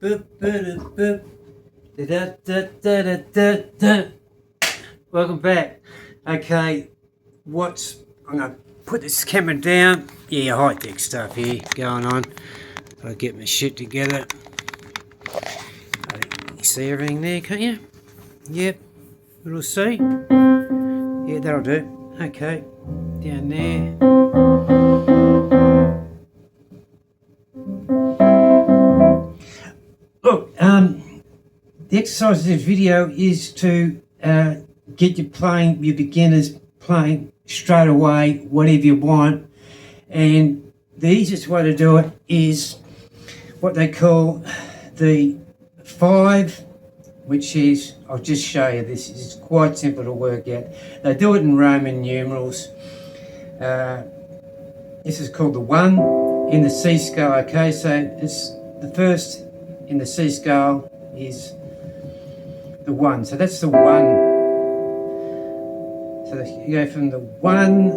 Boop, boop, boop. Da, da, da, da, da, da. Welcome back. Okay, I'm gonna put this camera down. Yeah, high tech stuff here going on. I'll get my shit together. You see everything there, can't you? Yep, we'll see. Yeah, that'll do. Okay, down there. Look, the exercise of this video is to get your beginners playing straight away, whatever you want. And the easiest way to do it is what they call the 5, which is, I'll just show you this, it's quite simple to work out. They do it in Roman numerals. This is called the 1 in the C scale, okay? So it's the first in the C scale is the 1. So that's the 1. So you go from the 1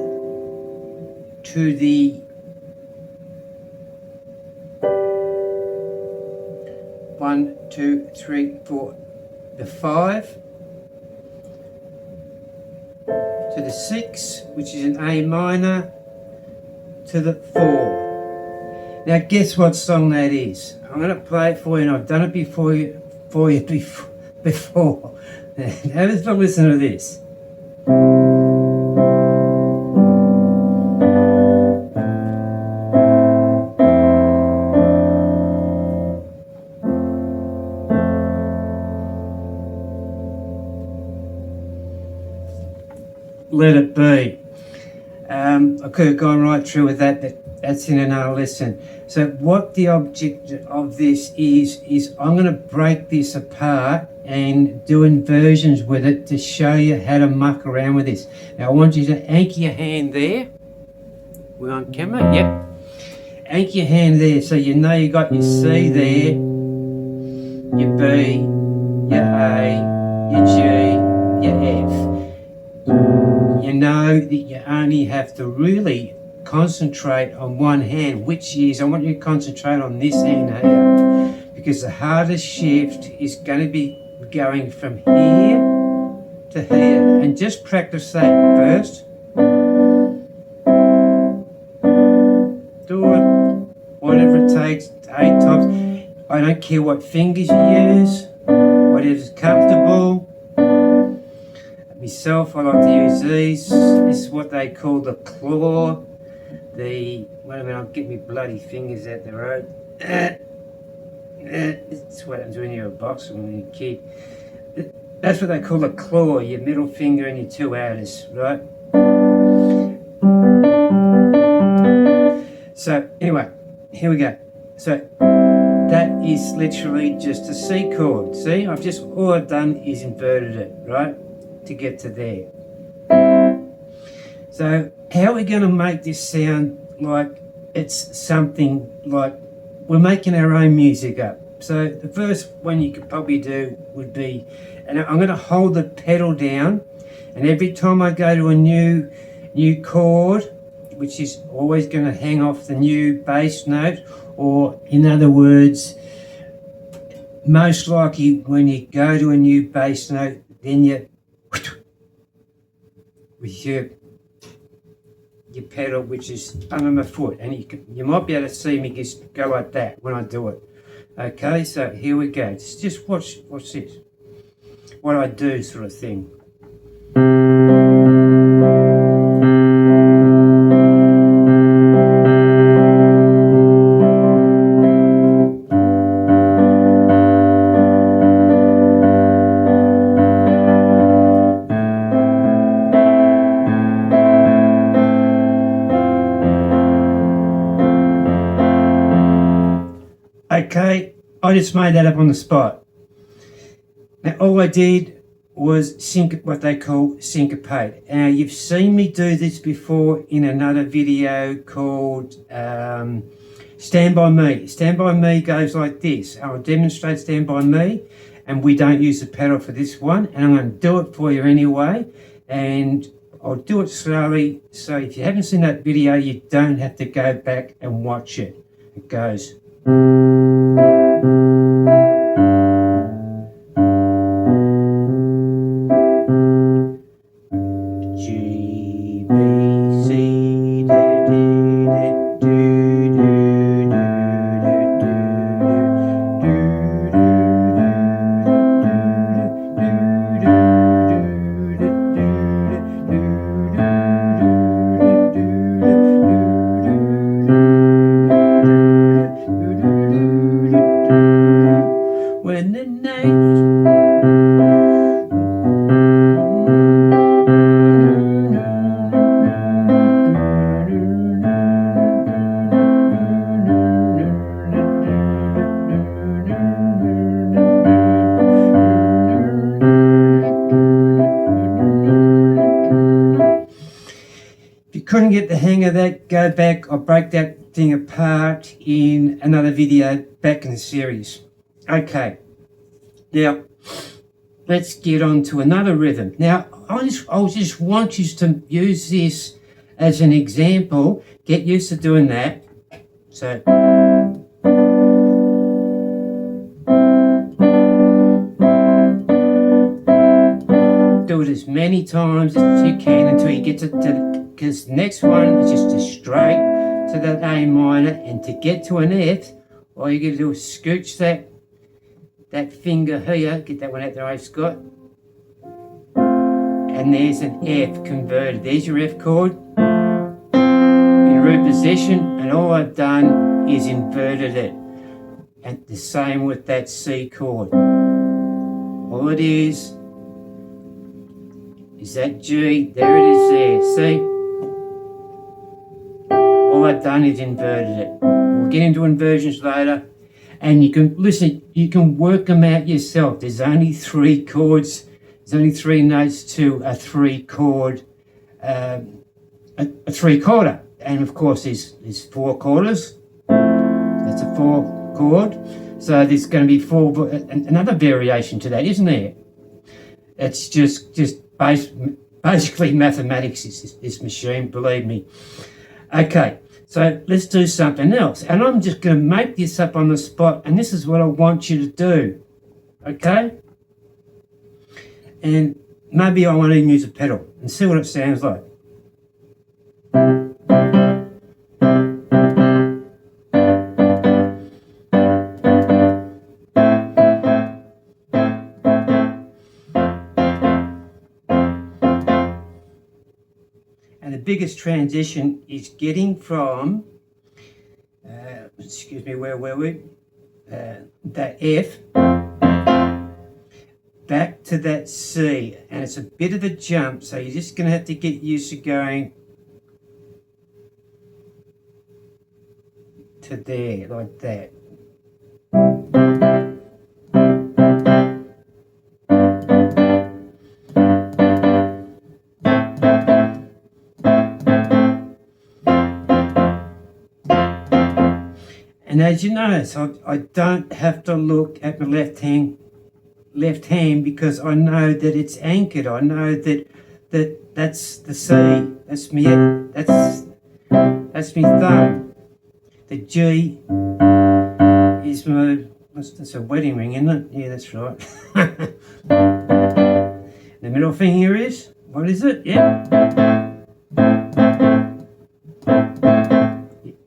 to the 1, 2, 3, 4, the 5 to the 6, which is an A minor, to the 4. Now guess what song that is? I'm going to play it for you, and I've done it before. Have a listen to this. Let it be. I could have gone right through with that, but that's in another lesson. So what the object of this is I'm going to break this apart and do inversions with it to show you how to muck around with this. Now I want you to anchor your hand there. We're on camera? Yep. Anchor your hand there so you know you got your C there, your B, your A, your G, your F. You know that you only have to really concentrate on one hand, which is, I want you to concentrate on this hand here, because the hardest shift is going to be going from here to here, and just practice that first. Do it, whatever it takes, 8 times. I don't care what fingers you use, whatever's comfortable. Myself, I like to use these. This is what they call the claw. Wait a minute, I'll get my bloody fingers out the road. It's what happens when you're a boxer, when you're a kid. That's what they call the claw, your middle finger and your 2 outers, right? So, anyway, here we go. So, that is literally just a C chord. See, all I've done is inverted it, right? To get to there. So how are we going to make this sound like it's something like we're making our own music up? So the first one you could probably do would be, and I'm going to hold the pedal down, and every time I go to a new chord, which is always going to hang off the new bass note, or in other words, most likely when you go to a new bass note, then you with your pedal, which is under my foot, and you might be able to see me just go like that when I do it. Okay, so here we go. Just watch this. What I do, sort of thing. Okay, I just made that up on the spot. Now all I did was what they call syncopate. Now you've seen me do this before in another video called Stand By Me. Stand By Me goes like this. I'll demonstrate Stand By Me, and we don't use the pedal for this one, and I'm going to do it for you anyway, and I'll do it slowly, so if you haven't seen that video, you don't have to go back and watch it. It goes... note. If you couldn't get the hang of that, go back. I'll break that thing apart in another video back in the series. Okay, now let's get on to another rhythm. Now, I just want you to use this as an example. Get used to doing that. So, do it as many times as you can until you get to because the next one is just a straight to that A minor, and to get to an F, all you got to do is scooch that finger here, get that one out there, Scott, and there's an F converted. There's your F chord in root position, and all I've done is inverted it. And the same with that C chord. All it is that G, there it is there, see? All I've done is inverted it. We'll get into inversions later, and you can, listen, you can work them out yourself. There's only 3 chords, there's only 3 notes to a 3 chord, a 3/4. And of course there's 4 quarters, that's a 4 chord. So there's going to be another variation to that, isn't there? It's just basically mathematics, this machine, believe me. Okay, so let's do something else. And I'm just going to make this up on the spot, and this is what I want you to do. Okay? And maybe I want to use a pedal and see what it sounds like. And the biggest transition is getting from, excuse me, where were we? That F back to that C. And it's a bit of a jump, so you're just going to have to get used to going to there, like that. And as you notice, I don't have to look at my left hand because I know that it's anchored. I know that's the C. That's me thumb. The G is my, that's a wedding ring, isn't it? Yeah, that's right. The middle finger is, what is it? Yep.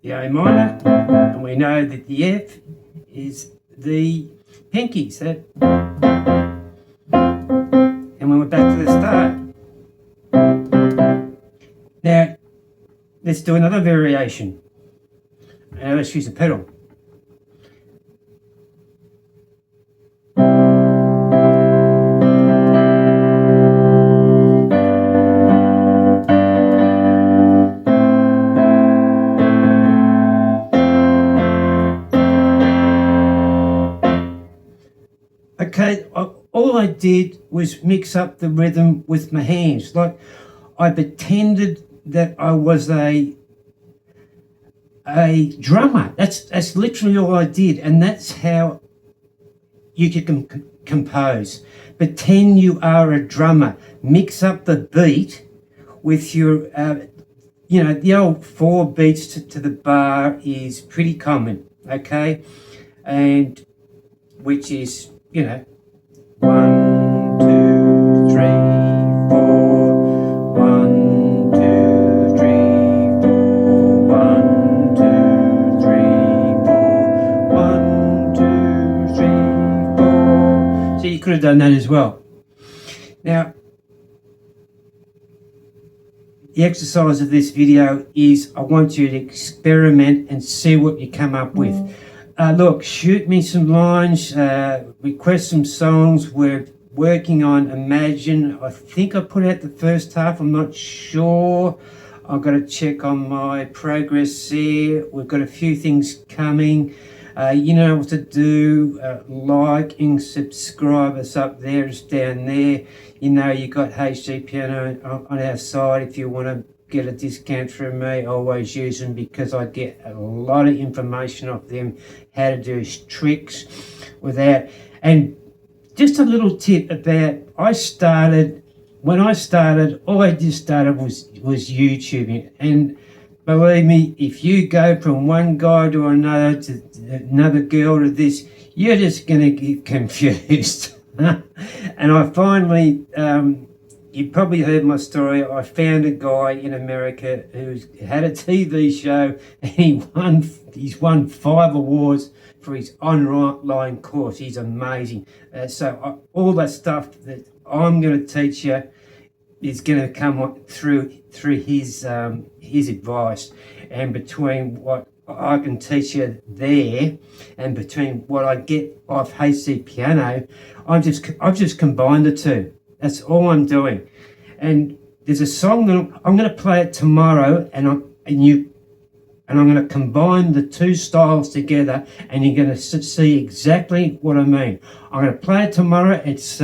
The A minor. And we know that the F is the pinky, so. And when we're back to the start. Now, let's do another variation. Now let's use a pedal. Okay, all I did was mix up the rhythm with my hands. Like, I pretended that I was a drummer. That's literally all I did, and that's how you can compose. Pretend you are a drummer. Mix up the beat with your, the old 4 beats to the bar is pretty common, okay? And which is, 1, 2, 3, 4, 1, 2, 3, 4, 1, 2, 3, 4, 1, 2, 3, 4. So you could have done that as well. Now, the exercise of this video is I want you to experiment and see what you come up with. Look, shoot me some lines, request some songs. We're working on Imagine. I think I put out the first half. I'm not sure. I've got to check on my progress there. We've got a few things coming. You know what to do. Like and subscribe us up there. It's down there. You know you got HD Piano on our side. If you want to get a discount from me, always use them because I get a lot of information off them, how to do tricks without. And just a little tip about, when I started, all I just started was YouTubing. And believe me, if you go from one guy to another, to another girl to this, you're just going to get confused. And I finally, you probably heard my story. I found a guy in America who had a TV show and he's won 5 awards for his online course. He's amazing. All that stuff that I'm going to teach you is going to come through his advice, and between what I can teach you there and between what I get off HD Piano, I've just combined the two. That's all I'm doing. And there's a song that I'm going to play it tomorrow, and I'm going to combine the two styles together, and you're going to see exactly what I mean. I'm going to play it tomorrow. It's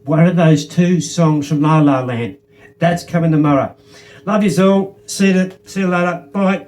one of those 2 songs from La La Land. That's coming tomorrow. Love yous all. See you later. Bye.